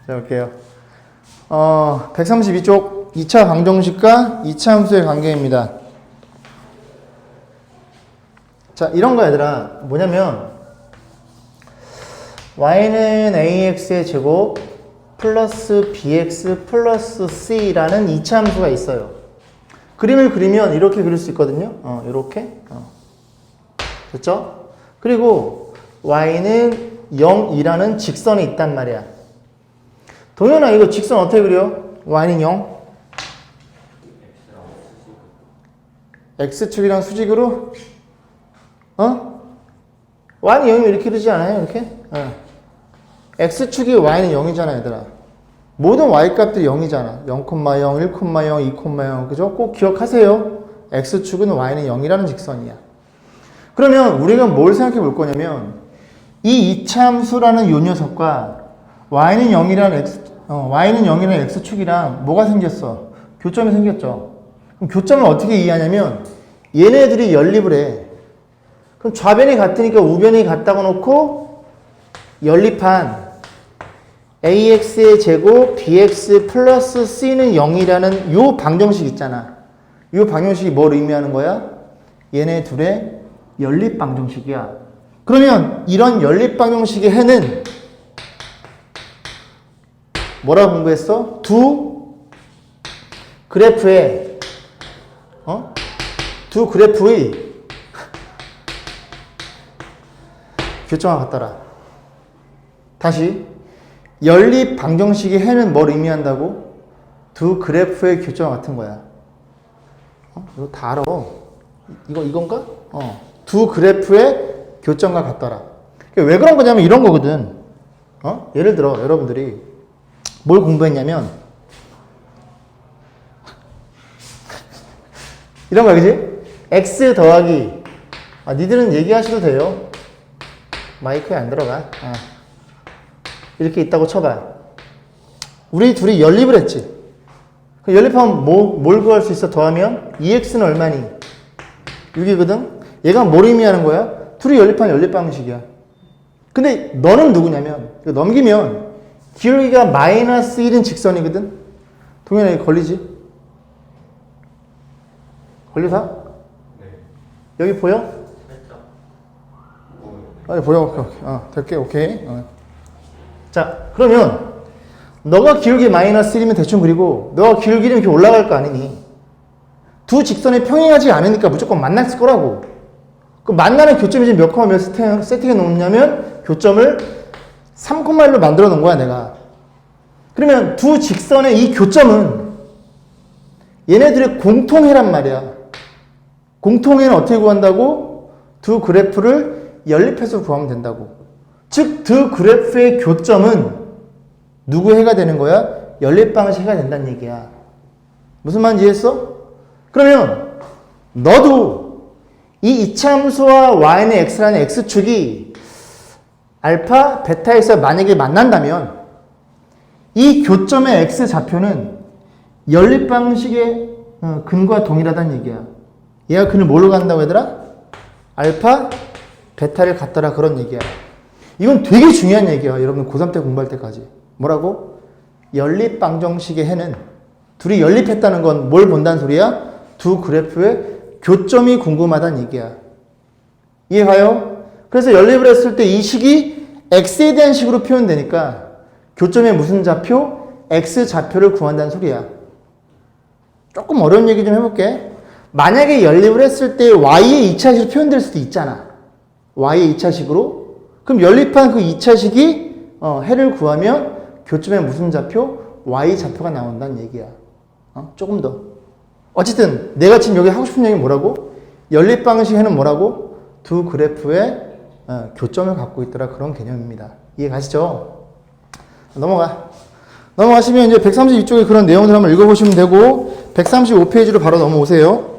자, 볼게요. 132쪽 2차 방정식과 2차 함수의 관계입니다. 자, 이런 거 얘들아. 뭐냐면 y는 ax의 제곱 플러스 bx 플러스 c라는 2차 함수가 있어요. 그림을 그리면 이렇게 그릴 수 있거든요. 이렇게. 됐죠? 그리고 y는 0이라는 직선이 있단 말이야. 동현아, 이거 직선 어떻게 그려? y는 0? x축이랑 수직으로? y는 0이면 이렇게 그리지 않아요? 이렇게? x축이 y는 0이잖아, 얘들아. 모든 y값들이 0이잖아. 0,0, 1,0, 2,0, 그죠? 꼭 기억하세요. x축은 y는 0이라는 직선이야. 그러면 우리가 뭘 생각해 볼 거냐면 이 이차함수라는 요 녀석과 y는 0이라는 x축이랑 뭐가 생겼어? 교점이 생겼죠. 그럼 교점을 어떻게 이해하냐면 얘네들이 연립을 해. 그럼 좌변이 같으니까 우변이 같다고 놓고 연립한 ax의 제곱 bx 플러스 c는 0이라는 요 방정식 있잖아. 요 방정식이 뭘 의미하는 거야? 얘네 둘의 연립 방정식이야. 그러면 이런 연립 방정식의 해는 뭐라고 공부했어? 두 그래프의 교점과 같더라. 다시 연립 방정식의 해는 뭘 의미한다고? 두 그래프의 교점과 같은 거야. 이거 다 알아. 이건가? 두 그래프의 교점과 같더라. 왜 그런 거냐면 이런 거거든. 예를 들어 여러분들이 뭘 공부했냐면 이런 거야, 그지? x 더하기 니들은 얘기하셔도 돼요. 마이크에 안 들어가. 이렇게 있다고 쳐봐. 우리 둘이 연립을 했지. 연립하면 뭘 구할 수 있어? 더하면 2x는 얼마니? 6이거든? 얘가 뭘 의미하는 거야? 둘이 연립한 연립 방식이야. 근데 너는 누구냐면 이거 넘기면 기울기가 마이너스 1인 직선이거든? 동현아, 이거 걸리지? 걸리사? 네. 여기 보여? 살짝. 보여. 오케이. 될게. 오케이. 자, 그러면 너가 기울기 마이너스 1이면 대충 그리고 너가 기울기는 이렇게 올라갈 거 아니니? 두 직선이 평행하지 않으니까 무조건 만났을 거라고. 그 만나는 교점이 지금 몇 콤마 몇 세팅해 놓냐면 교점을 3,1로 만들어 놓은 거야, 내가. 그러면 두 직선의 이 교점은 얘네들의 공통해란 말이야. 공통해는 어떻게 구한다고? 두 그래프를 연립해서 구하면 된다고. 즉, 두 그래프의 교점은 누구 해가 되는 거야? 연립 방식 해가 된다는 얘기야. 무슨 말인지 이해했어? 그러면 너도 이 이차함수와 y는 x라는 x축이 알파, 베타에서 만약에 만난다면 이 교점의 x좌표는 연립 방식의 근과 동일하다는 얘기야. 얘가 근을 뭘로 간다고 얘들아? 알파, 베타를 갖더라, 그런 얘기야. 이건 되게 중요한 얘기야. 여러분 고3 때 공부할 때까지. 뭐라고? 연립 방정식의 해는 둘이 연립했다는 건 뭘 본다는 소리야? 두 그래프의 교점이 궁금하다는 얘기야. 이해가요? 그래서 연립을 했을 때 이 식이 x에 대한 식으로 표현되니까 교점의 무슨 좌표? x 좌표를 구한다는 소리야. 조금 어려운 얘기 좀 해볼게. 만약에 연립을 했을 때 y의 2차식으로 표현될 수도 있잖아. y의 2차식으로. 그럼 연립한 그 2차식이 해를 구하면 교점의 무슨 좌표? y 좌표가 나온다는 얘기야. 조금 더. 어쨌든 내가 지금 여기 하고 싶은 얘기는 뭐라고? 연립 방식 해는 뭐라고? 두 그래프의 교점을 갖고 있더라, 그런 개념입니다. 이해 가시죠? 넘어가시면 이제 132쪽에 그런 내용들 한번 읽어보시면 되고 135페이지로 바로 넘어오세요.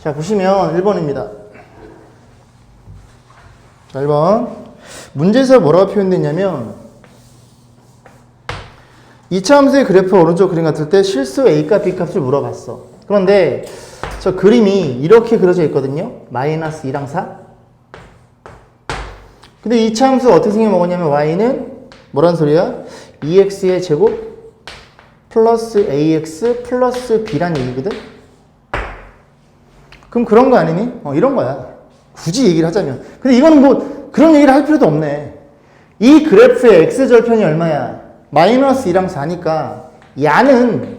자, 보시면 1번입니다. 자, 1번. 문제에서 뭐라고 표현됐냐면 2차 함수의 그래프 오른쪽 그림 같을 때 실수 A값, B값을 물어봤어. 그런데 저 그림이 이렇게 그려져 있거든요. 마이너스 2랑 4. 근데 이 참수 어떻게 생겨먹었냐면 y는 뭐란 소리야? 2x의 제곱 플러스 ax 플러스 b란 얘기거든? 그럼 그런 거 아니니? 이런 거야. 굳이 얘기를 하자면. 근데 이거는 뭐 그런 얘기를 할 필요도 없네. 이 그래프의 x절편이 얼마야? 마이너스 2랑 4니까 야는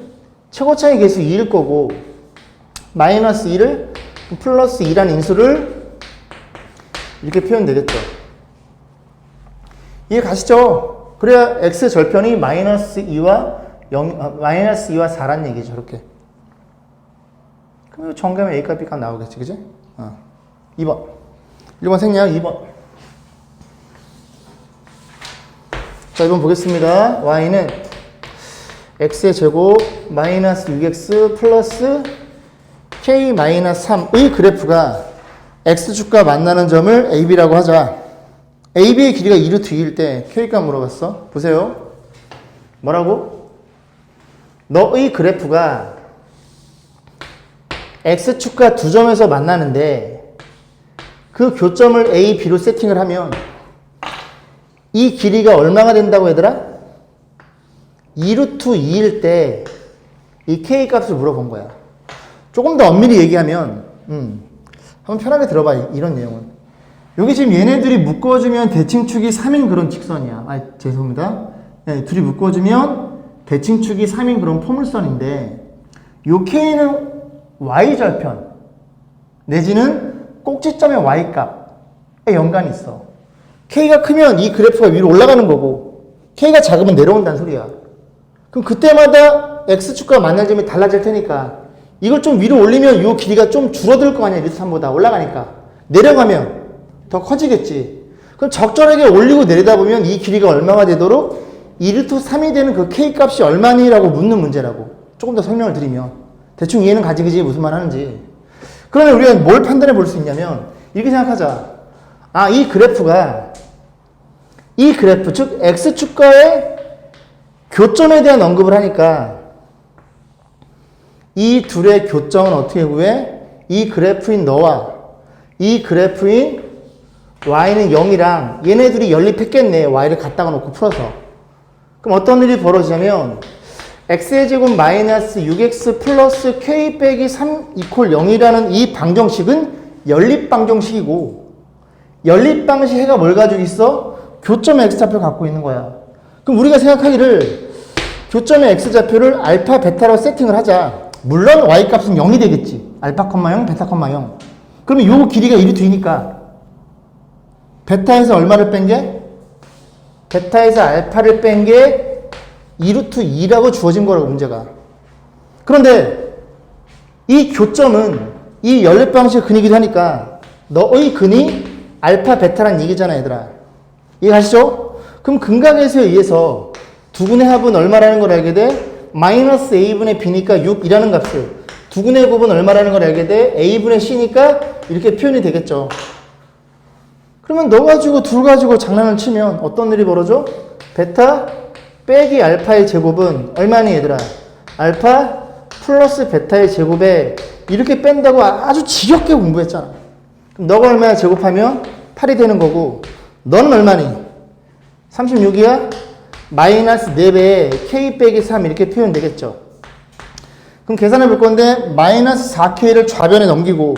최고차의 계수 2일 거고 마이너스 2를 플러스 2란 인수를 이렇게 표현되겠죠. 이해 가시죠? 그래야 x절편이 마이너스 2와 4란 얘기죠. 저렇게. 그럼 정가면 A값 B값 나오겠지, 그지? 2번. 1번 생략, 2번. 자, 2번 보겠습니다. Y는 X의 제곱 마이너스 6X 플러스 K 마이너스 3의 그래프가 X축과 만나는 점을 AB라고 하자. AB의 길이가 2루트 2일 때 K값 물어봤어. 보세요. 뭐라고? 너의 그래프가 X축과 두 점에서 만나는데 그 교점을 A, B로 세팅을 하면 이 길이가 얼마가 된다고 얘들아? 2루트 2일 때 이 K 값을 물어본 거야. 조금 더 엄밀히 얘기하면 한번 편하게 들어봐. 이런 내용은. 여기 지금 얘네들이 묶어주면 대칭축이 3인 그런 직선이야. 죄송합니다. 네, 둘이 묶어주면 대칭축이 3인 그런 포물선인데 요 K는 Y절편 내지는 꼭지점의 Y값에 연관이 있어. K가 크면 이 그래프가 위로 올라가는 거고 K가 작으면 내려온다는 소리야. 그럼 그때마다 X축과 만날 점이 달라질 테니까 이걸 좀 위로 올리면 이 길이가 좀 줄어들 거 아니야. 루트 3보다 올라가니까. 내려가면 더 커지겠지. 그럼 적절하게 올리고 내리다 보면 이 길이가 얼마가 되도록 2루트 3이 되는 그 K값이 얼마니라고 묻는 문제라고. 조금 더 설명을 드리면 대충 이해는 가지그지 무슨 말 하는지. 그러면 우리가 뭘 판단해 볼 수 있냐면 이렇게 생각하자. 이 그래프가 이 그래프 즉 X축과의 교점에 대한 언급을 하니까 이 둘의 교점은 어떻게 구해? 이 그래프인 너와 이 그래프인 y는 0이랑 얘네 둘이 연립했겠네. y를 갖다가 놓고 풀어서. 그럼 어떤 일이 벌어지냐면 x의 제곱 마이너스 6x 플러스 k 빼기 3 이퀄 0이라는 이 방정식은 연립 방정식이고 연립 방식해가 뭘 가지고 있어? 교점의 x좌표를 갖고 있는 거야. 그럼 우리가 생각하기를 교점의 x좌표를 알파, 베타로 세팅을 하자. 물론 y값은 0이 되겠지. 알파, 0, 베타, 0. 그러면 요 길이가 1루트 2니까 베타에서 얼마를 뺀 게? 베타에서 알파를 뺀 게 2루트 2라고 주어진 거라고 문제가. 그런데 이 교점은 이 연립 방식의 근이기도 하니까 너의 근이 알파, 베타란 얘기잖아 얘들아. 이해가시죠? 그럼 근각에서에 의해서 두근의 합은 얼마라는 걸 알게 돼? 마이너스 a분의 b니까 6이라는 값을 두근의 곱은 얼마라는 걸 알게 돼? a분의 c니까 이렇게 표현이 되겠죠. 그러면 너 가지고 둘 가지고 장난을 치면 어떤 일이 벌어져? 베타 빼기 알파의 제곱은 얼마니 얘들아? 알파 플러스 베타의 제곱에 이렇게 뺀다고 아주 지겹게 공부했잖아. 그럼 너가 얼마야 제곱하면 8이 되는 거고 너는 얼마니? 36이야? 마이너스 4배에 k 빼기 3 이렇게 표현되겠죠. 그럼 계산해 볼 건데 마이너스 4k를 좌변에 넘기고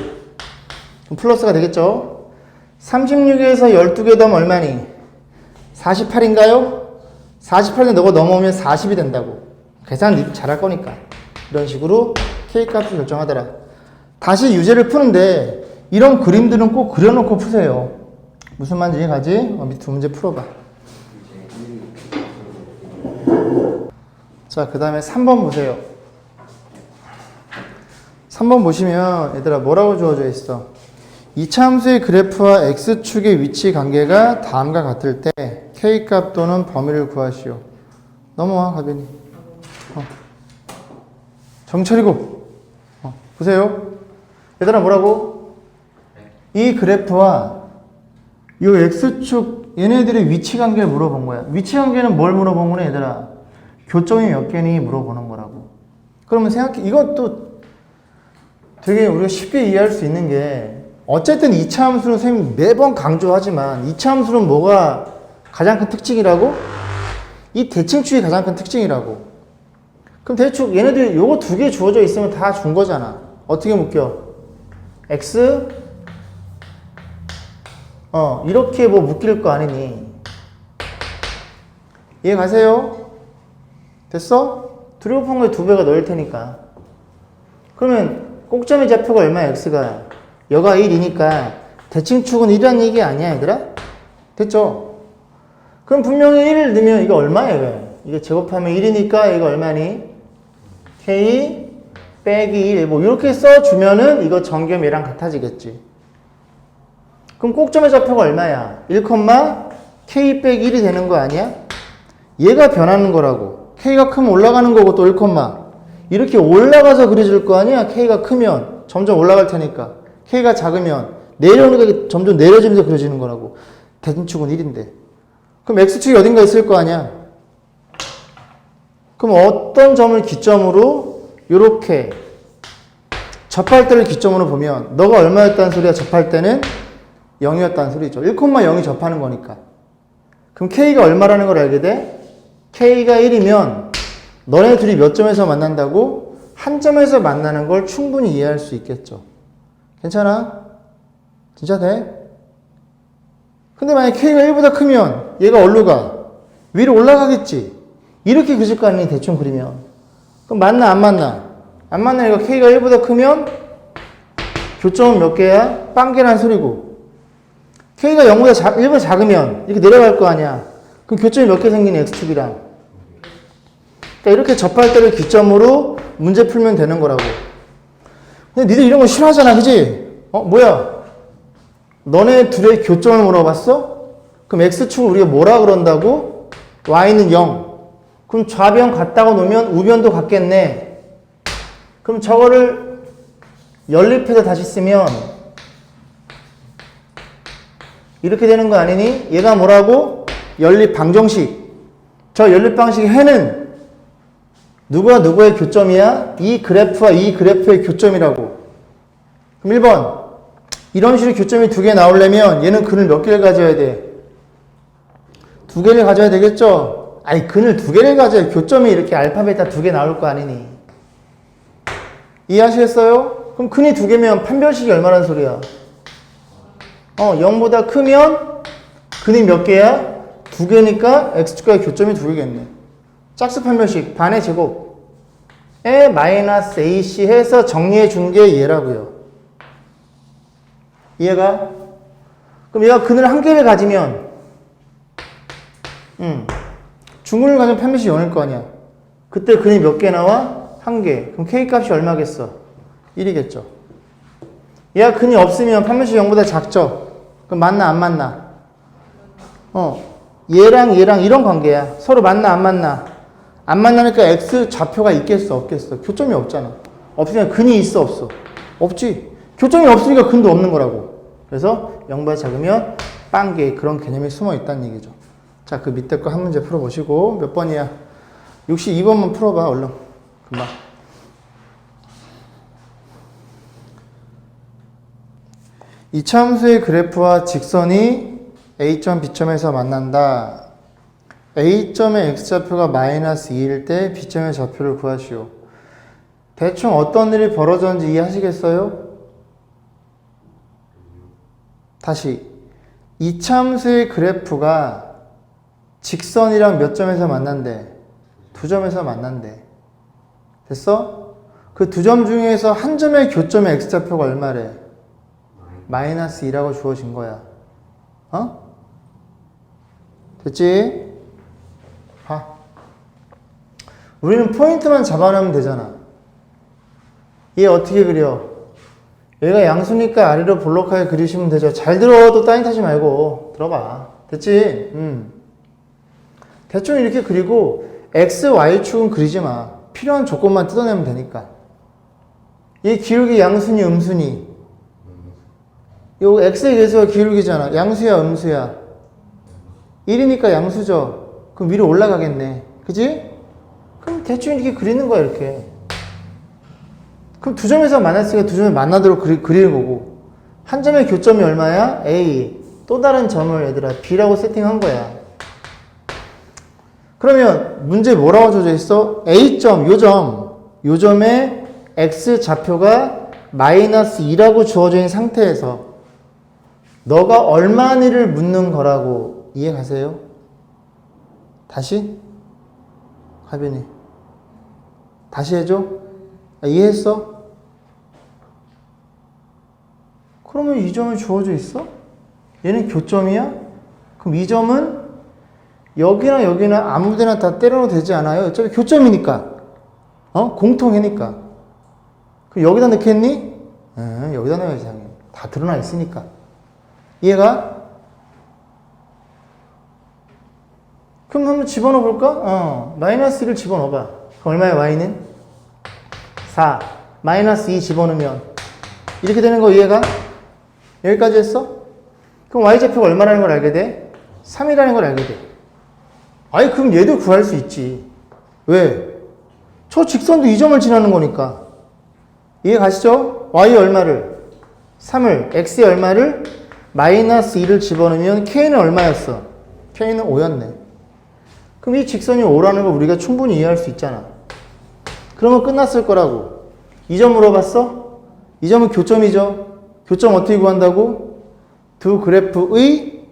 그럼 플러스가 되겠죠. 36에서 12개 더하면 얼마니? 48인가요? 48인데 너가 넘어오면 40이 된다고. 계산 잘할 거니까. 이런 식으로 K값을 결정하더라. 다시 유제를 푸는데 이런 그림들은 꼭 그려놓고 푸세요. 무슨 말인지 이해가지? 밑에 두 문제 풀어봐. 자, 그 다음에 3번 보세요. 3번 보시면 얘들아 뭐라고 주어져 있어? 이차함수의 그래프와 x축의 위치 관계가 다음과 같을 때 k값 또는 범위를 구하시오. 넘어와 가빈이. 정철이고. 보세요. 얘들아 뭐라고? 이 그래프와 이 x축 얘네들의 위치 관계를 물어본 거야. 위치 관계는 뭘 물어본 거냐 얘들아? 교점이 몇 개니 물어보는 거라고. 그러면 생각해. 이것도 되게 우리가 쉽게 이해할 수 있는 게 어쨌든 이차함수는 선생님 매번 강조하지만 이차함수는 뭐가 가장 큰 특징이라고? 이 대칭축이 가장 큰 특징이라고. 그럼 대충 얘네들 요거 두 개 주어져 있으면 다 준 거잖아. 어떻게 묶여? x 이렇게 뭐 묶일 거 아니니. 이해 가세요? 됐어? 둘이 곱한 거에 2배가 넣을 테니까. 그러면 꼭점의 좌표가 얼마야? x가 여가 1이니까 대칭축은 1이라는 얘기 아니야 얘들아? 됐죠? 그럼 분명히 1을 넣으면 이거 얼마예요? 이게 제곱하면 1이니까 이거 얼마니? k 빼기 1 뭐 이렇게 써주면은 이거 정겸 얘랑 같아지겠지. 그럼 꼭점의 좌표가 얼마야? 1, k 빼기 1이 되는 거 아니야? 얘가 변하는 거라고. k가 크면 올라가는 거고 또 1, 이렇게 올라가서 그려질 거 아니야? k가 크면 점점 올라갈 테니까. k가 작으면 내려오는 게 점점 내려지면서 그려지는 거라고. 대칭축은 1인데. 그럼 x축이 어딘가 있을 거 아니야? 그럼 어떤 점을 기점으로 이렇게 접할 때를 기점으로 보면 너가 얼마였다는 소리야? 접할 때는 0이었다는 소리죠. 1,0이 접하는 거니까. 그럼 k가 얼마라는 걸 알게 돼? k가 1이면 너네 둘이 몇 점에서 만난다고? 한 점에서 만나는 걸 충분히 이해할 수 있겠죠. 괜찮아? 진짜 돼? 근데 만약에 k가 1보다 크면 얘가 어디로 가? 위로 올라가겠지. 이렇게 그릴 거 아니니 대충 그리면. 그럼 만나 안 만나? 안 만나니까 k가 1보다 크면 교점은 몇 개야? 빵개란 소리고. k가 1보다 작으면 이렇게 내려갈 거 아니야. 그럼 교점이 몇 개 생기니 x축이랑. 그러니까 이렇게 접할 때를 기점으로 문제 풀면 되는 거라고. 근데 니들 이런 거 싫어하잖아, 그지? 뭐야? 너네 둘의 교점을 물어봤어? 그럼 x축을 우리가 뭐라 그런다고? y는 0. 그럼 좌변 같다고 놓으면 우변도 같겠네. 그럼 저거를 연립해서 다시 쓰면 이렇게 되는 거 아니니? 얘가 뭐라고? 연립 방정식. 저 연립 방식의 해는 누구와 누구의 교점이야? 이 그래프와 이 그래프의 교점이라고. 그럼 1번. 이런 식으로 교점이 2개 나오려면 얘는 근을 몇 개를 가져야 돼? 2개를 가져야 되겠죠? 아니, 근을 2개를 가져야 교점이 이렇게 알파벳 다 2개 나올 거 아니니. 이해하시겠어요? 그럼 근이 2개면 판별식이 얼마란 소리야? 0보다 크면 근이 몇 개야? 2개니까 x축과의 교점이 2개겠네. 짝수 판별식 반의 제곱에 마이너스 ac 해서 정리해 준 게 얘라고요. 이해가? 그럼 얘가 근을 1개를 가지면 중근을 가지면 판별식이 0일 거 아니야. 그때 근이 몇 개 나와? 1개. 그럼 k 값이 얼마겠어? 1이겠죠. 얘가 근이 없으면 판별식이 0보다 작죠? 그럼 만나 안 만나? 얘랑 이런 관계야. 서로 만나 안 만나? 안 만나니까 x 좌표가 있겠어 없겠어? 교점이 없잖아. 없으니까 근이 있어 없어? 없지. 교점이 없으니까 근도 없는 거라고. 그래서 0보다 작으면 빵개 그런 개념이 숨어 있다는 얘기죠. 자, 그 밑에 거 한 문제 풀어보시고. 몇 번이야? 62번만 풀어봐 얼른. 금방. 이차함수의 그래프와 직선이 A점, B점에서 만난다. A점의 X좌표가 마이너스 2일 때 B점의 좌표를 구하시오. 대충 어떤 일이 벌어졌는지 이해하시겠어요? 다시. 이차함수의 그래프가 직선이랑 몇 점에서 만난대? 2점에서 만난대. 됐어? 그 2점 중에서 한 점의 교점의 X좌표가 얼마래? 마이너스 2라고 주어진 거야. 됐지? 봐. 우리는 포인트만 잡아놓으면 되잖아. 얘 어떻게 그려? 얘가 양수니까 아래로 볼록하게 그리시면 되죠. 잘 들어. 또 따윈 타지 말고. 들어봐. 됐지? 대충 이렇게 그리고 x, y축은 그리지 마. 필요한 조건만 뜯어내면 되니까. 얘 기울기 양수니 음수니? 요 x의 계수가 기울기잖아. 양수야 음수야? 1이니까 양수죠. 그럼 위로 올라가겠네. 그지? 그럼 대충 이렇게 그리는 거야 이렇게. 그럼 2점에서 만났으니까 2점에 만나도록 그리는 거고. 한 점의 교점이 얼마야? A. 또 다른 점을 얘들아 B라고 세팅한 거야. 그러면 문제 뭐라고 주어져 있어? A점, 요 점에 X 좌표가 마이너스 2라고 주어져 있는 상태에서 너가 얼마니를 묻는 거라고 이해 가세요? 다시? 가빈이. 다시 해줘? 이해했어? 그러면 이 점이 주어져 있어? 얘는 교점이야? 그럼 이 점은 여기나 여기나 아무 데나 다 때려도 되지 않아요? 어차피 교점이니까. 공통이니까. 그럼 여기다 넣겠니? 여기다 넣어야지. 다 드러나 있으니까. 이해가? 그럼 한번 집어넣어 볼까? 마이너스 1을 집어넣어 봐. 그럼 얼마야, y는? 4. 마이너스 2 집어넣으면 이렇게 되는 거 이해가? 여기까지 했어? 그럼 y좌표가 얼마라는 걸 알게 돼? 3이라는 걸 알게 돼. 아니, 그럼 얘도 구할 수 있지. 왜? 저 직선도 이 점을 지나는 거니까. 이해 가시죠? y 얼마를? 3을, x의 얼마를? 마이너스 2를 집어넣으면 k는 얼마였어? k는 5였네. 그럼 이 직선이 5라는 걸 우리가 충분히 이해할 수 있잖아. 그러면 끝났을 거라고. 이 점 물어봤어? 이 점은 교점이죠. 교점 어떻게 구한다고? 두 그래프의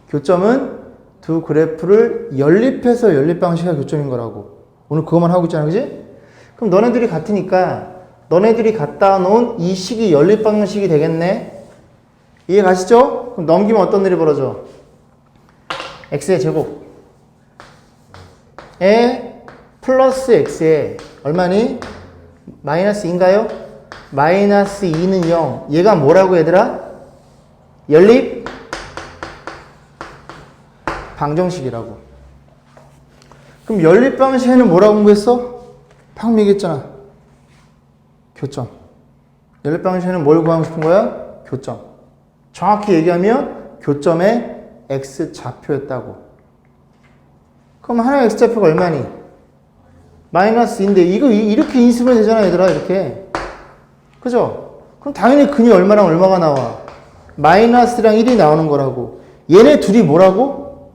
교점은 두 그래프를 연립해서 연립 방식의 교점인 거라고. 오늘 그것만 하고 있잖아, 그지? 그럼 너네들이 같으니까 너네들이 갖다 놓은 이 식이 연립 방식이 되겠네. 이해 가시죠? 그럼 넘기면 어떤 일이 벌어져? x의 제곱 에 플러스 x에 얼마니? 마이너스 2인가요? 마이너스 2는 0. 얘가 뭐라고 얘들아? 연립 방정식이라고. 그럼 연립 방식에는 뭐라고 공부했어? 방금 얘기했잖아. 교점. 연립 방식에는 뭘 구하고 싶은 거야? 교점. 정확히 얘기하면 교점의 x 좌표였다고. 그럼 하나의 x좌표가 얼마니? 마이너스 2인데 이거 이렇게 인수면 되잖아 얘들아. 이렇게. 그죠? 그럼 당연히 근이 얼마랑 얼마가 나와? 마이너스랑 1이 나오는 거라고. 얘네 둘이 뭐라고?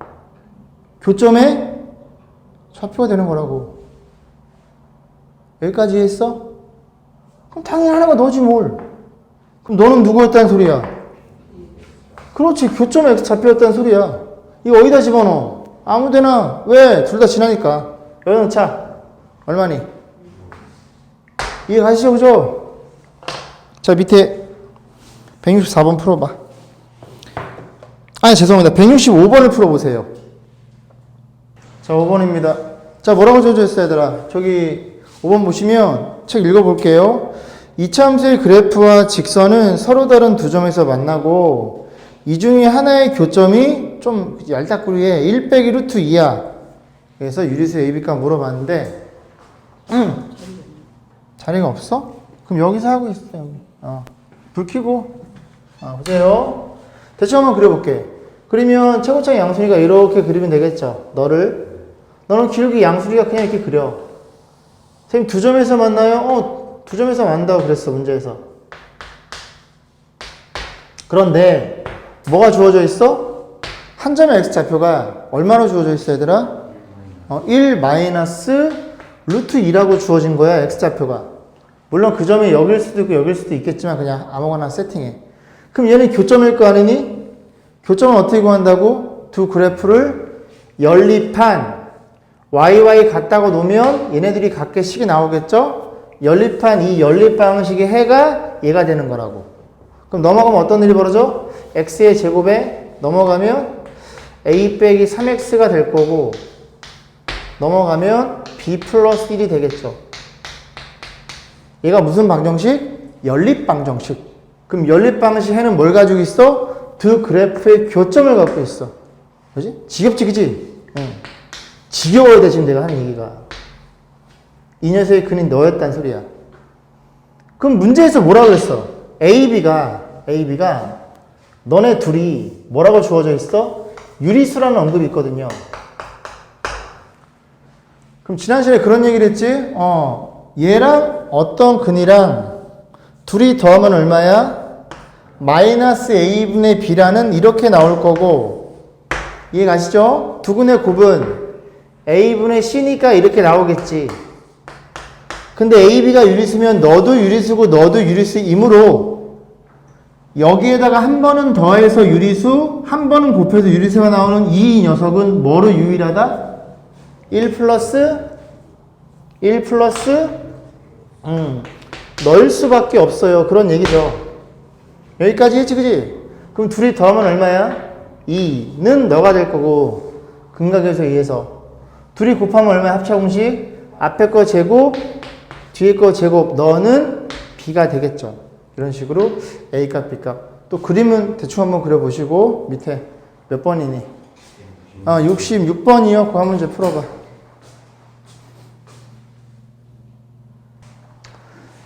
교점의 좌표가 되는 거라고. 여기까지 했어? 그럼 당연히 하나가 너지 뭘. 그럼 너는 누구였다는 소리야? 그렇지. 교점의 x좌표였다는 소리야. 이거 어디다 집어넣어? 아무데나. 왜? 둘 다 지나니까. 여기 넣자. 얼마니? 이해 가시죠? 그죠? 자, 밑에 164번 풀어봐. 아니, 죄송합니다. 165번을 풀어보세요. 자, 5번입니다. 자, 뭐라고 적어져 있어요, 얘들아? 저기 5번 보시면 책 읽어볼게요. 이차함수의 그래프와 직선은 서로 다른 두 점에서 만나고 이 중에 하나의 교점이 좀 얄딱구리에 1 빼기 루트 2야. 그래서 유리수 AB값 물어봤는데 자리가 없어? 그럼 여기서 하고 있어. 여기. 불 켜고 보세요. 대충 한번 그려볼게. 그리면 최고창 양수리가 이렇게 그리면 되겠죠. 너는 기울기 양수리가 그냥 이렇게 그려. 선생님 두 점에서 만나요? 두 점에서 만난다고 그랬어, 문제에서. 그런데 뭐가 주어져 있어? 한 점의 x좌표가 얼마로 주어져 있어, 얘들아? 1 마이너스 루트 2라고 주어진 거야, x좌표가. 물론 그 점이 여길 수도 있고 여길 수도 있겠지만 그냥 아무거나 세팅해. 그럼 얘는 교점일 거 아니니? 교점은 어떻게 구한다고? 두 그래프를 연립한 YY 같다고 놓으면 얘네들이 각각 식이 나오겠죠? 연립한 이 연립 방식의 해가 얘가 되는 거라고. 그럼 넘어가면 어떤 일이 벌어져? x의 제곱에 넘어가면 a 빼기 3x가 될 거고 넘어가면 b 플러스 1이 되겠죠. 얘가 무슨 방정식? 연립 방정식. 그럼 연립 방식 해는 뭘 가지고 있어? 두 그래프의 교점을 갖고 있어. 그지? 지겹지, 그지? 응. 지겨워야 돼, 지금 내가 하는 얘기가. 이 녀석의 근이 너였단 소리야. 그럼 문제에서 뭐라고 그랬어? AB가 너네 둘이 뭐라고 주어져 있어? 유리수라는 언급이 있거든요. 그럼 지난 시간에 그런 얘기를 했지? 얘랑 어떤 근이랑 둘이 더하면 얼마야? 마이너스 a분의 b라는 이렇게 나올 거고, 이해 가시죠? 두근의 곱은 a분의 c니까 이렇게 나오겠지. 근데 ab가 유리수면 너도 유리수고 너도 유리수이므로 여기에다가 한 번은 더해서 유리수, 한 번은 곱해서 유리수가 나오는 이 녀석은 뭐로 유일하다? 1 플러스 넣을 수밖에 없어요. 그런 얘기죠. 여기까지 했지, 그지? 그럼 둘이 더하면 얼마야? 2는 너가 될 거고, 근각에서 2에서. 둘이 곱하면 얼마야? 합차 공식? 앞에 거 제곱, 뒤에 거 제곱. 너는 b가 되겠죠. 이런 식으로 a값, b값. 또 그림은 대충 한번 그려보시고, 밑에 몇 번이니? 66번이요. 그 한 문제 풀어봐.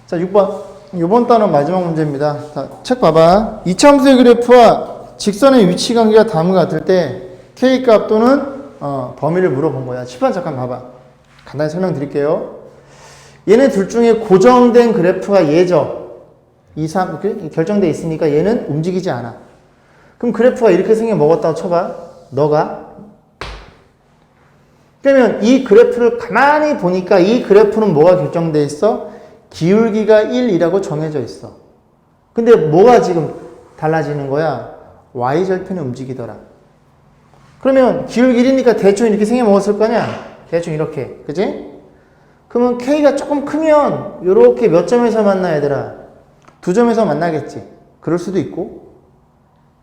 자, 6번. 이번 단원 마지막 문제입니다. 자, 책 봐봐. 이차함수의 그래프와 직선의 위치 관계가 다음과 같을 때 K값 또는 범위를 물어본 거야. 칠판 잠깐 봐봐. 간단히 설명드릴게요. 얘네 둘 중에 고정된 그래프가 얘죠. 2, 3 결정돼 있으니까 얘는 움직이지 않아. 그럼 그래프가 이렇게 생겨 먹었다고 쳐봐. 너가. 그러면 이 그래프를 가만히 보니까 이 그래프는 뭐가 결정돼 있어? 기울기가 1이라고 정해져 있어. 근데 뭐가 지금 달라지는 거야? Y절편이 움직이더라. 그러면 기울기 1이니까 대충 이렇게 생겨 먹었을 거냐? 대충 이렇게. 그지? 그러면 K가 조금 크면 이렇게 몇 점에서 만나 얘들아? 2점에서 만나겠지. 그럴 수도 있고.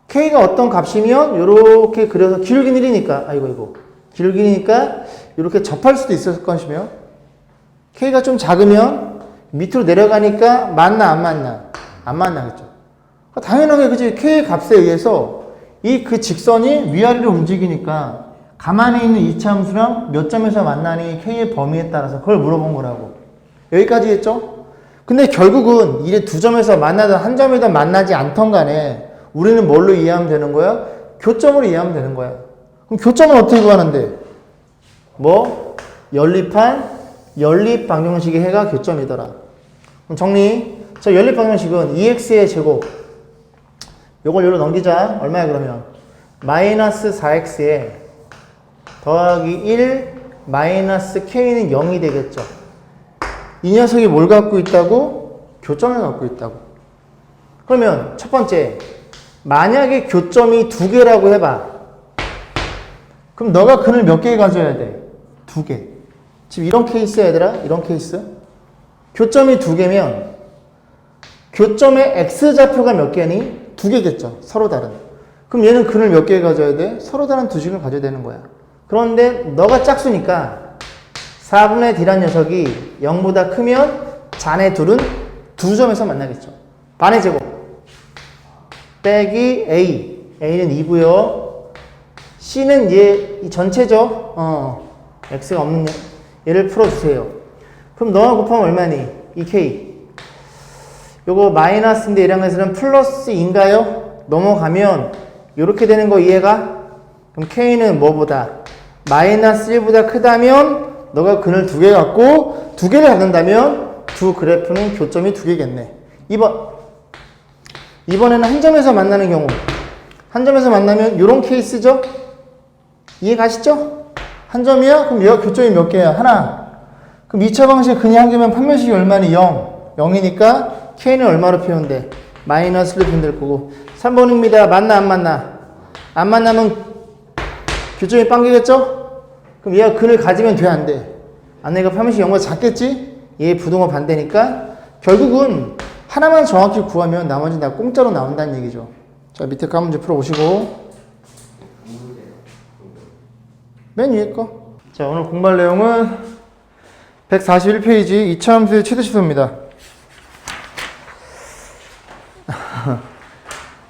K가 어떤 값이면 이렇게 그려서 기울기는 1이니까 아이고 기울기니까 이렇게 접할 수도 있을 것이며 K가 좀 작으면 밑으로 내려가니까 만나 안 만나? 안 만나겠죠. 당연하게 그지 K의 값에 의해서 이 그 직선이 위아래로 움직이니까 가만히 있는 이차함수랑 몇 점에서 만나니 K의 범위에 따라서 그걸 물어본 거라고. 여기까지 했죠? 근데 결국은 이래 2점에서 만나든 한 점이든 만나지 않던 간에 우리는 뭘로 이해하면 되는 거야? 교점으로 이해하면 되는 거야. 그럼 교점은 어떻게 구하는데? 뭐? 연립 방정식의 해가 교점이더라. 그럼 정리. 저 연립 방정식은 2x의 제곱. 요걸 요로 넘기자. 얼마야 그러면? 마이너스 4x에 더하기 1 마이너스 k는 0이 되겠죠. 이 녀석이 뭘 갖고 있다고? 교점을 갖고 있다고. 그러면 첫 번째, 만약에 교점이 2개라고 해봐. 그럼 너가 근을 몇 개 가져야 돼? 2개. 지금 이런 케이스야 얘들아. 이런 케이스. 교점이 2개면 교점의 x좌표가 몇 개니? 2개겠죠. 서로 다른. 그럼 얘는 근을 몇 개 가져야 돼? 서로 다른 두 식을 가져야 되는 거야. 그런데 너가 짝수니까 4분의 d란 녀석이 0보다 크면 잔의 둘은 2점에서 만나겠죠. 반의 제곱 빼기 a. a는 2고요. c는 얘 이 전체죠. x가 없는 얘를 풀어주세요. 그럼 너가 곱하면 얼마니? 2k. 요거 마이너스인데 얘랑 해서는 플러스인가요? 넘어가면 이렇게 되는 거 이해가? 그럼 k는 뭐보다? 마이너스 1보다 크다면 너가 근을 2개 갖고 2개를 갖는다면 두 그래프는 교점이 2개겠네. 2번에는 한 점에서 만나는 경우. 한 점에서 만나면 이런 케이스죠? 이해 가시죠? 한 점이야? 그럼 얘가 교점이 몇 개야? 하나. 그럼 2차 방식 근이 한 개면 판별식이 얼마니? 0. 0이니까 K는 얼마로 표현돼? 마이너스로 표현될 거고. 3번입니다. 만나 안 만나? 안 만나면 교점이 빵개겠죠? 그럼 얘가 근을 가지면 돼 안 돼? 안 내가 판별식 0보다 작겠지? 얘 부동호 반대니까 결국은 하나만 정확히 구하면 나머지는 다 공짜로 나온다는 얘기죠. 자, 밑에 거 문제 풀어보시고. 맨 위에 거. 자, 오늘 공부할 내용은 141페이지 이차함수의 최대시소입니다.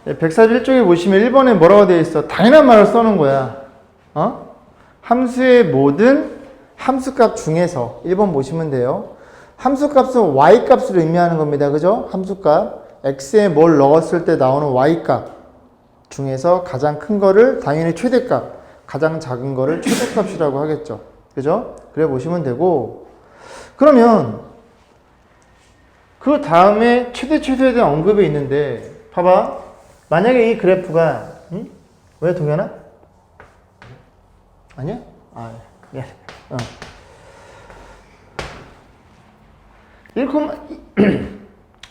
141쪽에 보시면 1번에 뭐라고 되어 있어? 당연한 말을 써놓은 거야. 함수의 모든 함수값 중에서 1번 보시면 돼요. 함수값은 y값으로 의미하는 겁니다. 그죠? 함수값. x에 뭘 넣었을 때 나오는 y값 중에서 가장 큰 거를 당연히 최대값, 가장 작은 거를 최대값이라고 하겠죠. 그죠? 그래 보시면 되고, 그러면 그 다음에 최대에 대한 언급이 있는데 봐봐. 만약에 이 그래프가 왜 동현아? 아니야? 아, 예.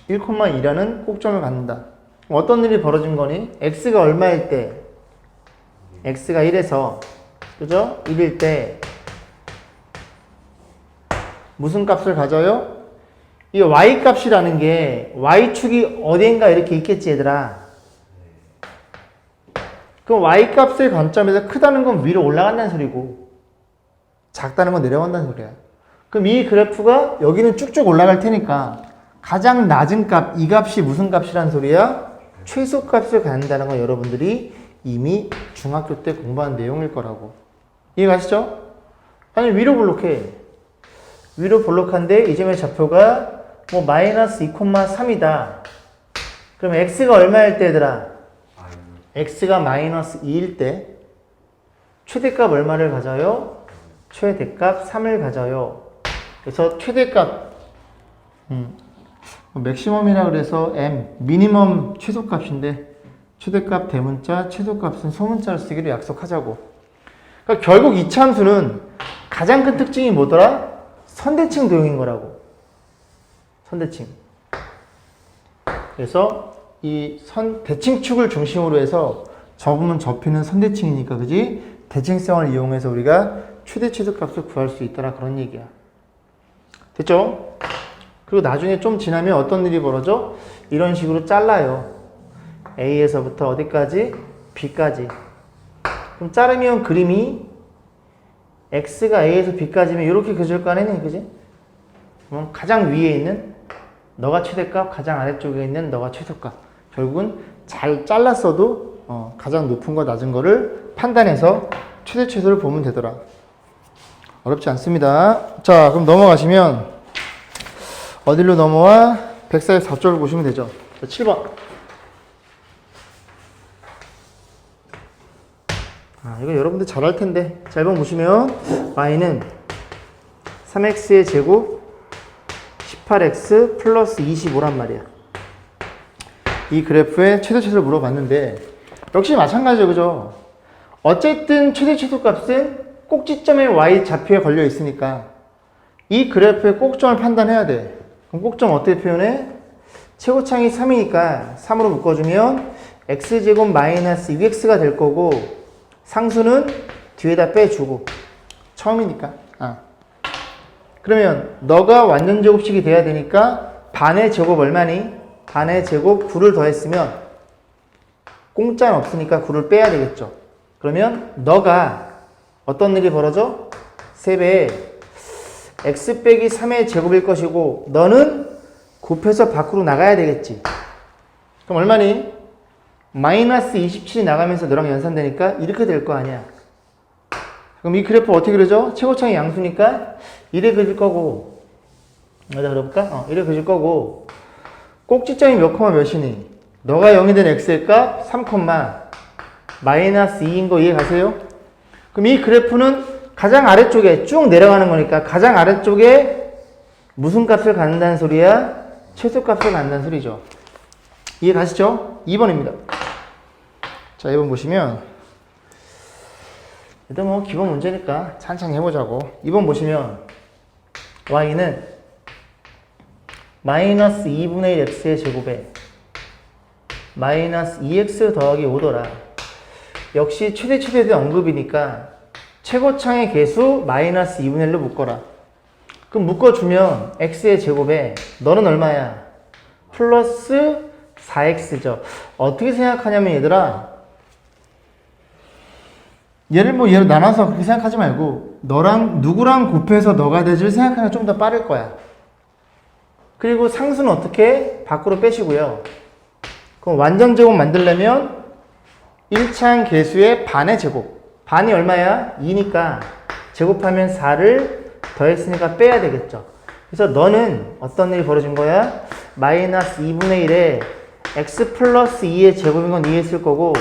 1,2라는 꼭점을 갖는다. 어떤 일이 벌어진 거니? x가 얼마일 때? x가 1에서 그죠? 1일 때 무슨 값을 가져요? 이 y값이라는 게 y축이 어디인가 이렇게 있겠지 얘들아. 그럼 y값의 관점에서 크다는 건 위로 올라간다는 소리고 작다는 건 내려간다는 소리야. 그럼 이 그래프가 여기는 쭉쭉 올라갈 테니까 가장 낮은 값, 이 값이 무슨 값이란 소리야? 최소값을 갖는다는 건 여러분들이 이미 중학교 때 공부한 내용일 거라고. 이해가시죠? 아니 위로 볼록해. 위로 볼록한데 이 점의 좌표가 뭐 마이너스 2,3이다. 그럼 x가 얼마일 때 얘들아? x가 마이너스 2일 때 최대값 얼마를 가져요? 최대값 3을 가져요. 그래서 최대값 맥시멈이라 그래서 m 미니멈 최소값인데 최대값 대문자, 최소값은 소문자를 쓰기로 약속하자고. 그러니까 결국 이 참수는 가장 큰 특징이 뭐더라? 선대칭 도형인 거라고. 선대칭. 그래서 이 대칭축을 중심으로 해서 접으면 접히는 선대칭이니까 그지? 대칭성을 이용해서 우리가 최대 최소값을 구할 수 있더라 그런 얘기야. 됐죠? 그리고 나중에 좀 지나면 어떤 일이 벌어져? 이런 식으로 잘라요. A에서부터 어디까지? B까지. 그럼 자르면 그림이 X가 A에서 B까지면 이렇게 그려질 거 아니니? 그지? 그럼 가장 위에 있는 너가 최대값, 가장 아래쪽에 있는 너가 최소값. 결국은 잘 잘랐어도 가장 높은 거 낮은 거를 판단해서 최대 최소를 보면 되더라. 어렵지 않습니다. 자, 그럼 넘어가시면 어디로 넘어와? 144쪽을 보시면 되죠. 자, 7번. 이거 여러분들 잘 할 텐데. 자, 1번 보시면 y는 3x의 제곱 18x 플러스 25란 말이야. 이 그래프의 최대 최소를 물어봤는데 역시 마찬가지죠. 그죠? 어쨌든 최대 최소 값은 꼭지점에 y 좌표에 걸려 있으니까 이 그래프의 꼭점을 판단해야 돼. 그럼 꼭점 어떻게 표현해? 최고창이 3이니까 3으로 묶어주면 x제곱 마이너스 6x가 될 거고 상수는 뒤에다 빼주고 처음이니까. 그러면 너가 완전 제곱식이 돼야 되니까 반의 제곱 얼마니? 반의 제곱 9를 더했으면 공짜는 없으니까 9를 빼야 되겠죠. 그러면 너가 어떤 일이 벌어져? 3배에 x 빼기 3의 제곱일 것이고 너는 곱해서 밖으로 나가야 되겠지. 그럼 얼마니? 마이너스 27이 나가면서 너랑 연산되니까 이렇게 될 거 아니야. 그럼 이 그래프 어떻게 그려져? 최고창이 양수니까 이래 그릴 거고 여기다 그려볼까? 이래 그릴 거고 꼭지점이 몇 콤마 몇이니? 너가 0이 된 x의 값 3 마이너스 2인 거 이해 가세요? 그럼 이 그래프는 가장 아래쪽에 쭉 내려가는 거니까 가장 아래쪽에 무슨 값을 갖는다는 소리야? 최소값을 갖는다는 소리죠. 이해 가시죠? 2번입니다. 자, 2번 보시면 일단 뭐 기본 문제니까 찬찬히 해보자고. 2번 보시면 y는 마이너스 2분의 1 x의 제곱에 마이너스 2x 더하기 5더라. 역시 최대에 대한 언급이니까 최고창의 개수 마이너스 2분의 1로 묶어라. 그럼 묶어주면 x의 제곱에 너는 얼마야? 플러스 4x죠. 어떻게 생각하냐면 얘들아 얘를 나눠서 그렇게 생각하지 말고 너랑 누구랑 곱해서 너가 대지를 생각하면 좀 더 빠를 거야. 그리고 상수는 어떻게? 밖으로 빼시고요. 그럼 완전 제곱 만들려면 1차항 개수의 반의 제곱. 반이 얼마야? 2니까 제곱하면 4를 더했으니까 빼야 되겠죠. 그래서 너는 어떤 일이 벌어진 거야? 마이너스 2분의 1에 x 플러스 2의 제곱인 건 이해했을 거고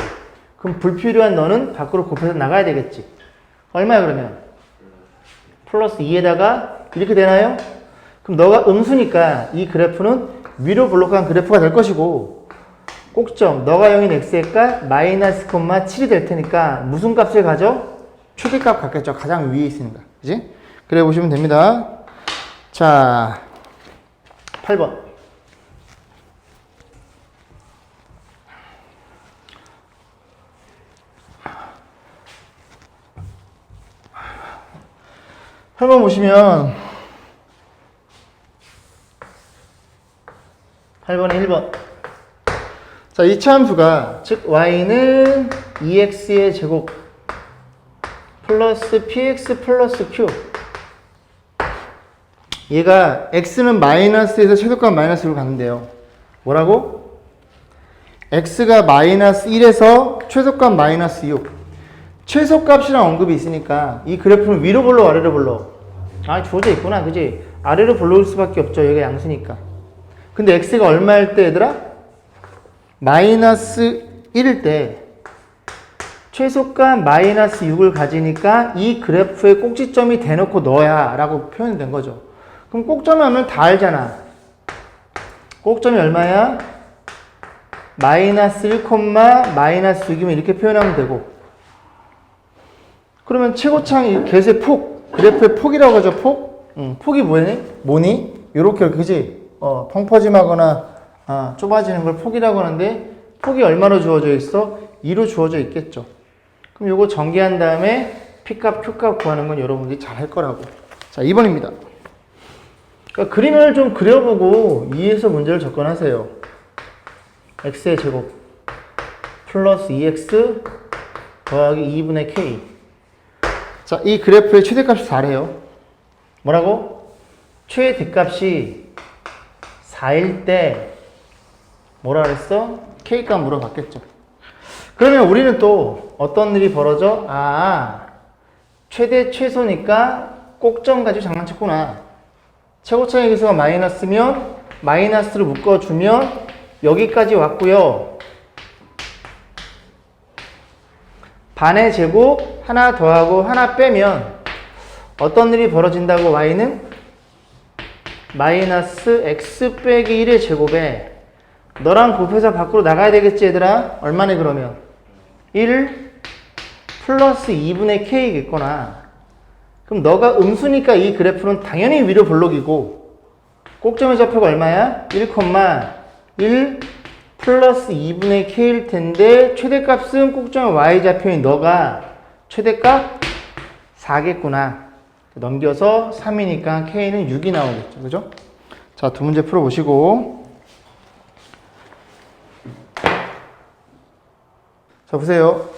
그럼 불필요한 너는 밖으로 곱해서 나가야 되겠지. 얼마야 그러면? 플러스 2에다가 이렇게 되나요? 그럼 너가 음수니까 이 그래프는 위로 볼록한 그래프가 될 것이고 꼭점 너가 0인 x의 값 마이너스 콤마 7이 될 테니까 무슨 값을 가져? 최대값 갖겠죠. 가장 위에 있으니까. 그지? 그래 보시면 됩니다. 자, 8번. 한번 보시면 8번에 1번. 자, 이 차함수가 즉 y는 2x의 제곱 플러스 px 플러스 q. 얘가 x는 마이너스에서 최소값 마이너스로 가는데요. 뭐라고? x가 마이너스 1에서 최소값 마이너스 6. 최소값이란 언급이 있으니까 이 그래프는 위로 볼러 아래로 볼러? 아, 주어져 있구나. 그지? 아래로 볼러올 수밖에 없죠. 얘가 양수니까. 근데 x가 얼마일 때 얘들아? 마이너스 1일 때 최소값 마이너스 6을 가지니까 이 그래프의 꼭지점이 대놓고 너야 라고 표현이 된 거죠. 그럼 꼭점이 하면 다 알잖아. 꼭점이 얼마야? 마이너스 1, 마이너스 6이면 이렇게 표현하면 되고, 그러면 최고창이 개수의 폭, 그래프의 폭이라고 하죠. 폭? 폭이 뭐니? 요렇게, 그지? 펑퍼짐하거나 좁아지는 걸 폭이라고 하는데, 폭이 얼마로 주어져 있어? 2로 주어져 있겠죠. 그럼 요거 전개한 다음에 P값, Q값 구하는 건 여러분들이 잘 할 거라고. 자, 2번입니다. 그러니까 그림을 좀 그려보고 2에서 문제를 접근하세요. x의 제곱 플러스 2x 더하기 2분의 k. 자, 이 그래프의 최대값이 4래요. 뭐라고? 최대값이 4일 때 뭐라 그랬어? k값 물어봤겠죠. 그러면 우리는 또 어떤 일이 벌어져? 최대 최소니까 꼭점 가지고 장난쳤구나. 최고차의 개수가 마이너스면 마이너스로 묶어주면 여기까지 왔고요. 반의 제곱 하나 더하고 하나 빼면 어떤 일이 벌어진다고? y는 마이너스 x 빼기 1의 제곱에 너랑 곱해서 밖으로 나가야 되겠지 얘들아? 얼마네 그러면? 1 플러스 2분의 k겠구나. 그럼 너가 음수니까 이 그래프는 당연히 위로 볼록이고 꼭점의 좌표가 얼마야? 1, 플러스 2분의 k일 텐데 최대값은 꼭점의 y좌표인 너가 최대값 4겠구나. 넘겨서 3이니까 k는 6이 나오겠죠. 그죠? 자, 두 문제 풀어보시고. 자, 보세요.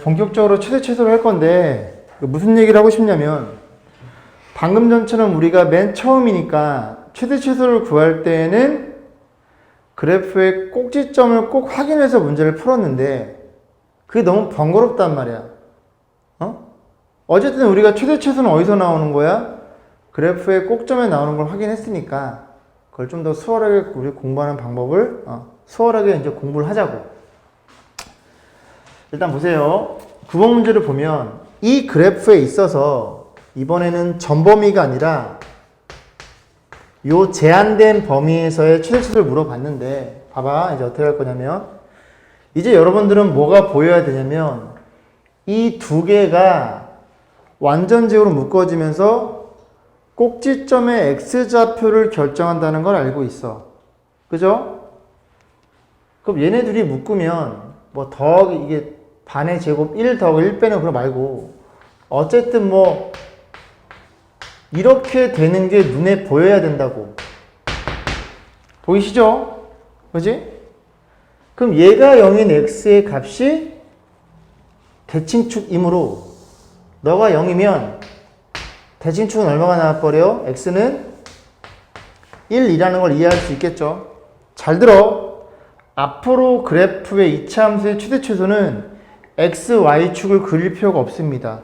본격적으로 최대 최소를 할 건데 무슨 얘기를 하고 싶냐면 방금 전처럼 우리가 맨 처음이니까 최대 최소를 구할 때에는 그래프의 꼭지점을 꼭 확인해서 문제를 풀었는데 그게 너무 번거롭단 말이야. 어쨌든 우리가 최대 최소는 어디서 나오는 거야? 그래프의 꼭점에 나오는 걸 확인했으니까 그걸 좀 더 수월하게 우리 공부하는 방법을 수월하게 이제 공부를 하자고. 일단 보세요. 9번 문제를 보면 이 그래프에 있어서 이번에는 전범위가 아니라 요 제한된 범위에서의 최대치를 물어봤는데 봐봐. 이제 어떻게 할 거냐면 이제 여러분들은 뭐가 보여야 되냐면 이 두 개가 완전제로 묶어지면서 꼭지점의 x좌표를 결정한다는 걸 알고 있어. 그죠? 그럼 얘네 둘이 묶으면 뭐 더하기 이게 반의 제곱 1 더하기 1 빼는 그거 말고 어쨌든 뭐 이렇게 되는 게 눈에 보여야 된다고. 보이시죠? 그지? 그럼 얘가 0인 x의 값이 대칭축이므로 너가 0이면 대칭축은 얼마가 나와버려? x는 1이라는 걸 이해할 수 있겠죠? 잘 들어. 앞으로 그래프의 이차함수의 최대 최소는 x, y축을 그릴 필요가 없습니다.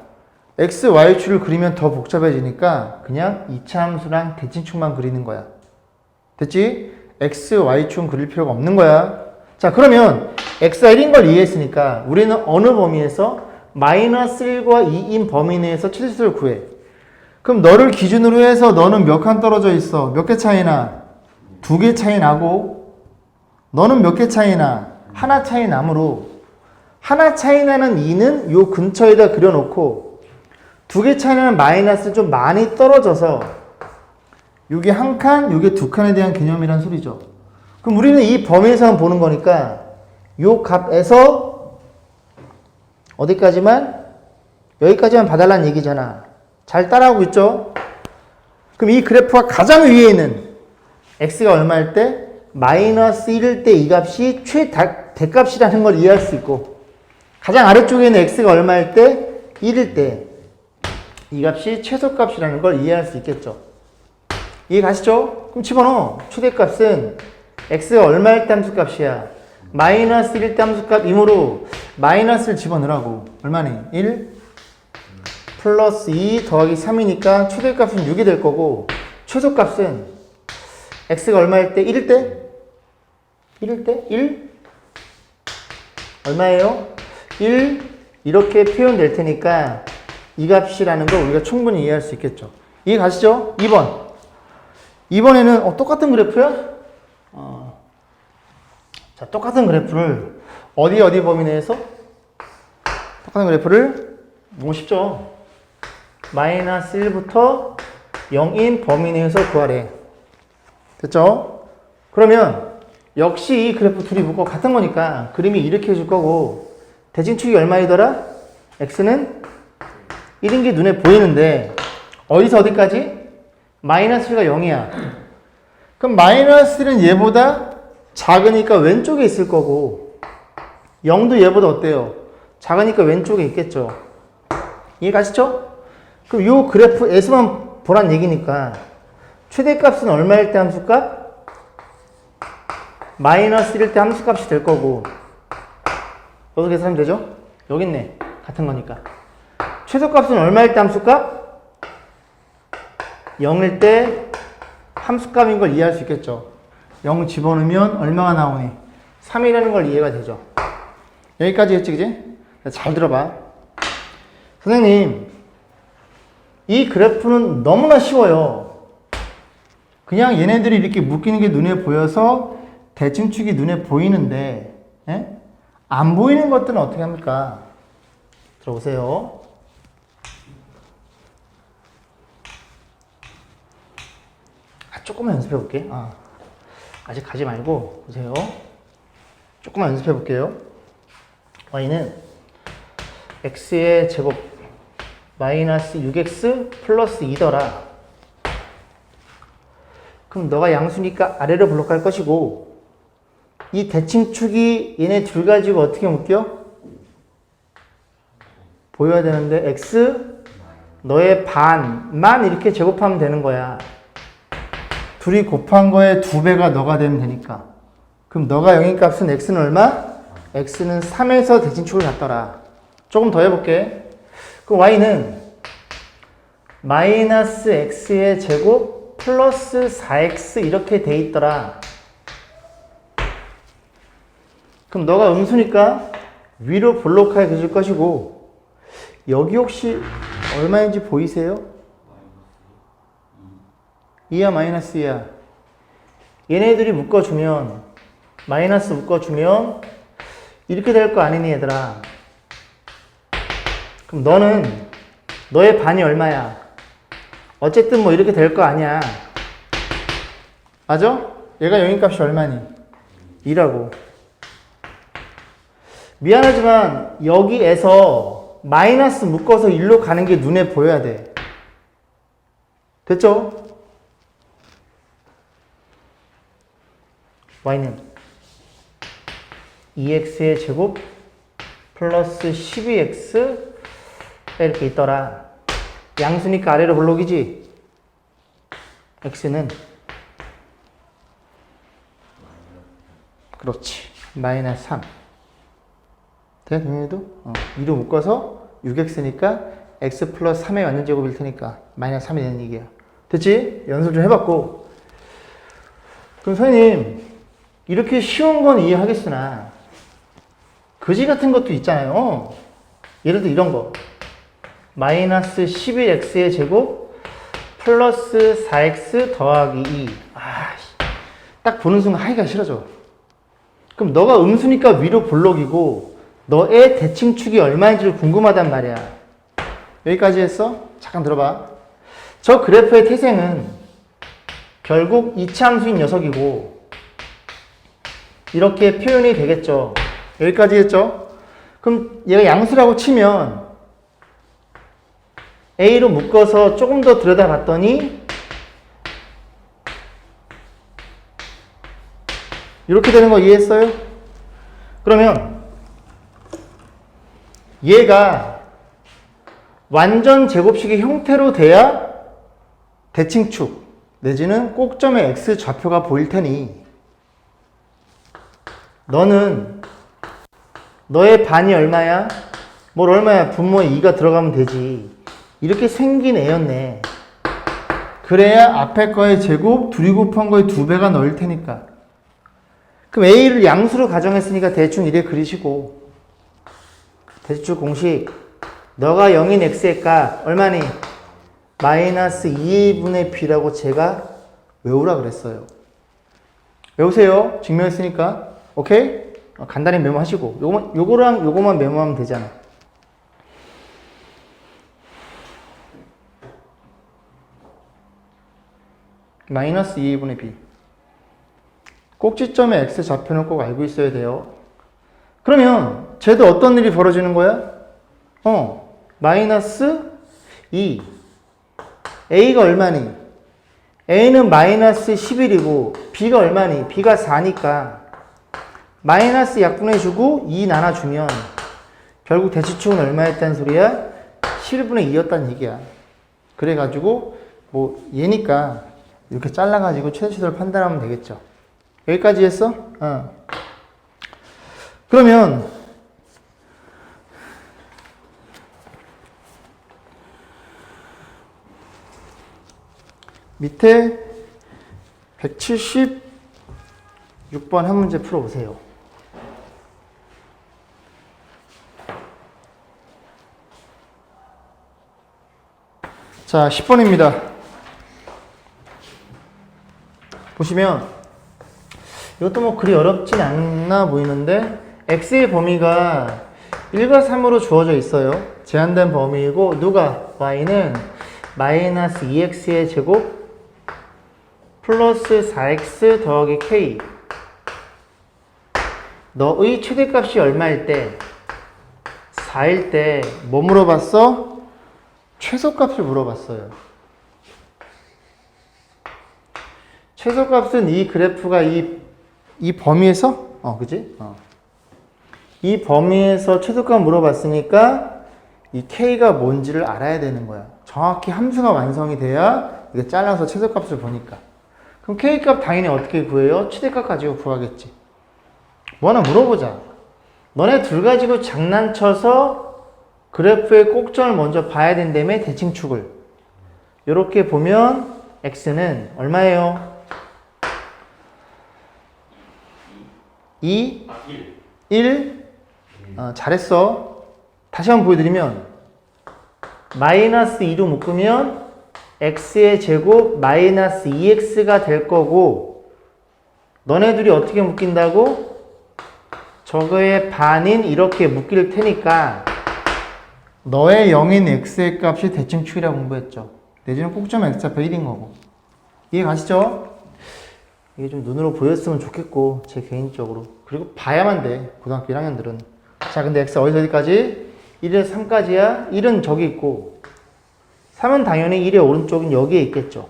x, y축을 그리면 더 복잡해지니까 그냥 이차함수랑 대칭축만 그리는 거야. 됐지? x, y축은 그릴 필요가 없는 거야. 자, 그러면 x가 1인 걸 이해했으니까 우리는 어느 범위에서 마이너스 1과 2인 범위 내에서 최대치를 구해. 그럼 너를 기준으로 해서 너는 몇 칸 떨어져 있어? 몇 개 차이 나? 2개 차이 나고 너는 몇 개 차이나? 하나 차이 나므로 하나 차이 나는 2는 요 근처에다 그려놓고 두 개 차이 나는 마이너스 좀 많이 떨어져서 요게 한 칸, 요게 두 칸에 대한 개념이란 소리죠. 그럼 우리는 이 범위에서만 보는 거니까 요 값에서 어디까지만? 여기까지만 봐달라는 얘기잖아. 잘 따라하고 있죠? 그럼 이 그래프가 가장 위에 있는 x가 얼마일 때? 마이너스 1일 때 이 값이 최대값이라는 걸 이해할 수 있고 가장 아래쪽에 있는 x가 얼마일 때? 1일 때 이 값이 최소값이라는 걸 이해할 수 있겠죠. 이해 가시죠? 그럼 집어넣어. 최대값은 x가 얼마일 때 함수값이야? 마이너스 1일 때 함수값이므로 마이너스를 집어넣으라고. 얼마니? 1 플러스 2 더하기 3이니까 최대값은 6이 될 거고 최소값은 x가 얼마일 때? 1일 때? 1일 때? 1? 얼마예요? 1 이렇게 표현될 테니까 이 값이라는 걸 우리가 충분히 이해할 수 있겠죠. 이해 가시죠? 2번. 2번에는 똑같은 그래프야? 자, 똑같은 그래프를 어디 범위 내에서? 똑같은 그래프를 너무 쉽죠? 마이너스 1부터 0인 범위 내에서 구하래. 됐죠? 그러면 역시 이 그래프 둘이 묶어 같은 거니까 그림이 이렇게 해줄 거고 대칭축이 얼마이더라? x는 1인 게 눈에 보이는데 어디서 어디까지? 마이너스 1가 0이야. 그럼 마이너스 1은 얘보다 작으니까 왼쪽에 있을 거고 0도 얘보다 어때요? 작으니까 왼쪽에 있겠죠. 이해 가시죠? 그럼 요 그래프에서만 보란 얘기니까 최대값은 얼마일 때 함수값? 마이너스 1일 때 함수값이 될 거고 너도 계산하면 되죠? 여기 있네. 같은 거니까. 최소값은 얼마일 때 함수값? 0일 때 함수값인 걸 이해할 수 있겠죠. 0 집어넣으면 얼마가 나오니? 3이라는 걸 이해가 되죠. 여기까지 했지, 그지? 잘 들어봐. 선생님, 이 그래프는 너무나 쉬워요. 그냥 얘네들이 이렇게 묶이는 게 눈에 보여서 대칭축이 눈에 보이는데, 안 보이는 것들은 어떻게 합니까? 들어보세요. 조금만 연습해 볼게. 아직 가지 말고 보세요. 조금만 연습해 볼게요. y는 x의 제곱 마이너스 6x 플러스 2더라. 그럼 너가 양수니까 아래로 블록할 것이고 이 대칭축이 얘네 둘 가지고 어떻게 묶여? 보여야 되는데 x 너의 반만 이렇게 제곱하면 되는 거야. 둘이 곱한 거에 2배가 너가 되면 되니까. 그럼 너가 0인 값은 x는 얼마? x는 3에서 대칭축을 갖더라. 조금 더 해볼게. 그럼 y는 마이너스 x의 제곱 플러스 4x 이렇게 돼 있더라. 그럼 너가 음수니까 위로 볼록하게 그려줄 것이고 여기 혹시 얼마인지 보이세요? 2야 마이너스 2야. 얘네들이 묶어주면 마이너스 묶어주면 이렇게 될 거 아니니 얘들아. 그럼 너는 너의 반이 얼마야? 어쨌든 뭐 이렇게 될 거 아니야. 맞아? 얘가 0인 값이 얼마니? 2라고. 미안하지만 여기에서 마이너스 묶어서 1로 가는 게 눈에 보여야 돼. 됐죠? y는 2x의 제곱 플러스 12x 이렇게 있더라. 양수니까 아래로 블록이지. x는 그렇지 마이너스 3. 돼? 동현이도? 2로 묶어서 6x니까 x 플러스 3의 완전제곱일 테니까 마이너스 3이 되는 얘기야. 됐지? 연습 좀 해봤고. 그럼 선생님 이렇게 쉬운 건 이해하겠으나 그지 같은 것도 있잖아요. 예를 들어 이런 거 마이너스 11x의 제곱 플러스 4x 더하기 2. 딱 보는 순간 하기가 싫어져. 그럼 너가 음수니까 위로 볼록이고 너의 대칭축이 얼마인지를 궁금하단 말이야. 여기까지 했어? 잠깐 들어봐. 저 그래프의 태생은 결국 이차함수인 녀석이고 이렇게 표현이 되겠죠. 여기까지 했죠? 그럼 얘가 양수라고 치면 A로 묶어서 조금 더 들여다봤더니 이렇게 되는 거 이해했어요? 그러면 얘가 완전 제곱식의 형태로 돼야 대칭축 내지는 꼭점의 x 좌표가 보일 테니 너는 너의 반이 얼마야? 뭘 얼마야? 분모에 2가 들어가면 되지. 이렇게 생긴 애였네. 그래야 앞에 거의 제곱 둘이 곱한 거의 2배가 넣을 테니까. 그럼 A를 양수로 가정했으니까 대충 이래 그리시고 대칭축 공식 너가 0인 x의 값 얼마니? 마이너스 2분의 b라고 제가 외우라 그랬어요. 외우세요. 증명했으니까. 오케이? 간단히 메모하시고 요거랑 요거만 메모하면 되잖아. 마이너스 2분의 b. 꼭지점의 x 좌표는 꼭 알고 있어야 돼요. 그러면 쟤도 어떤 일이 벌어지는 거야? 마이너스 2. A가 얼마니? A는 마이너스 11이고 B가 얼마니? B가 4니까 마이너스 약분해주고 2 나눠주면 결국 대칭축은 얼마였다는 소리야? 11분의 2였다는 얘기야. 그래가지고 뭐 얘니까 이렇게 잘라가지고 최대치도를 판단하면 되겠죠. 여기까지 했어? 그러면 밑에 176번 한 문제 풀어보세요. 자, 10번입니다. 보시면 이것도 뭐 그리 어렵진 않나 보이는데 x의 범위가 1과 3으로 주어져 있어요. 제한된 범위이고 누가? y는 마이너스 2x의 제곱 플러스 4x 더하기 k. 너의 최대값이 얼마일 때? 4일 때 뭐 물어봤어? 최소값을 물어봤어요. 최소값은 이 그래프가 이 범위에서 그지? 이 범위에서 최소값 물어봤으니까 이 k가 뭔지를 알아야 되는 거야. 정확히 함수가 완성이 돼야 이거 잘라서 최소값을 보니까. 그럼 K값 당연히 어떻게 구해요? 최대값 가지고 구하겠지. 뭐 하나 물어보자. 너네 둘 가지고 장난쳐서 그래프의 꼭점을 먼저 봐야 된다며 대칭축을. 이렇게 보면 X는 얼마예요? 2, 1. 잘했어. 다시 한번 보여드리면 마이너스 2로 묶으면 x의 제곱 마이너스 2x가 될 거고 너네 둘이 어떻게 묶인다고? 저거의 반인 이렇게 묶일 테니까 너의 0인 x의 값이 대칭축이라고 공부했죠. 내지는 꼭점 x좌표 1인 거고. 이해 가시죠? 이게 좀 눈으로 보였으면 좋겠고 제 개인적으로. 그리고 봐야만 돼. 고등학교 1학년들은. 자, 근데 x 어디까지? 1에서 3까지야. 1은 저기 있고 3은 당연히 1의 오른쪽은 여기에 있겠죠.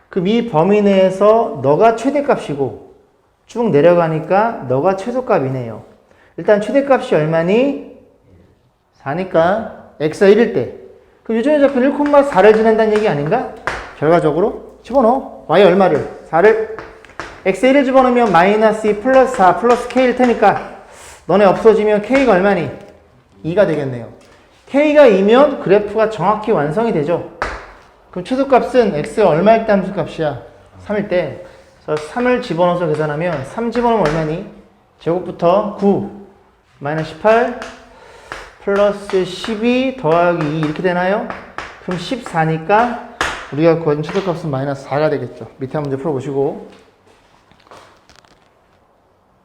그럼 이 범위 내에서 너가 최대값이고 쭉 내려가니까 너가 최소값이네요. 일단 최대값이 얼마니? 4니까 x가 1일 때. 그럼 요즘에 잡힌 1,4를 지낸다는 얘기 아닌가? 결과적으로 집어넣어. y 얼마를? 4를. x 1을 집어넣으면 마이너스 2 플러스 4 플러스 k일 테니까 너네 없어지면 k가 얼마니? 2가 되겠네요. K가 2면 그래프가 정확히 완성이 되죠. 그럼 최소값은 X가 얼마일 때 함수값이야? 3일 때. 그래서 3을 집어넣어서 계산하면 3 집어넣으면 얼마니? 제곱부터 9 마이너스 18 플러스 12 더하기 2 이렇게 되나요? 그럼 14니까 우리가 구한 최소값은 마이너스 4가 되겠죠. 밑에 한 문제 풀어보시고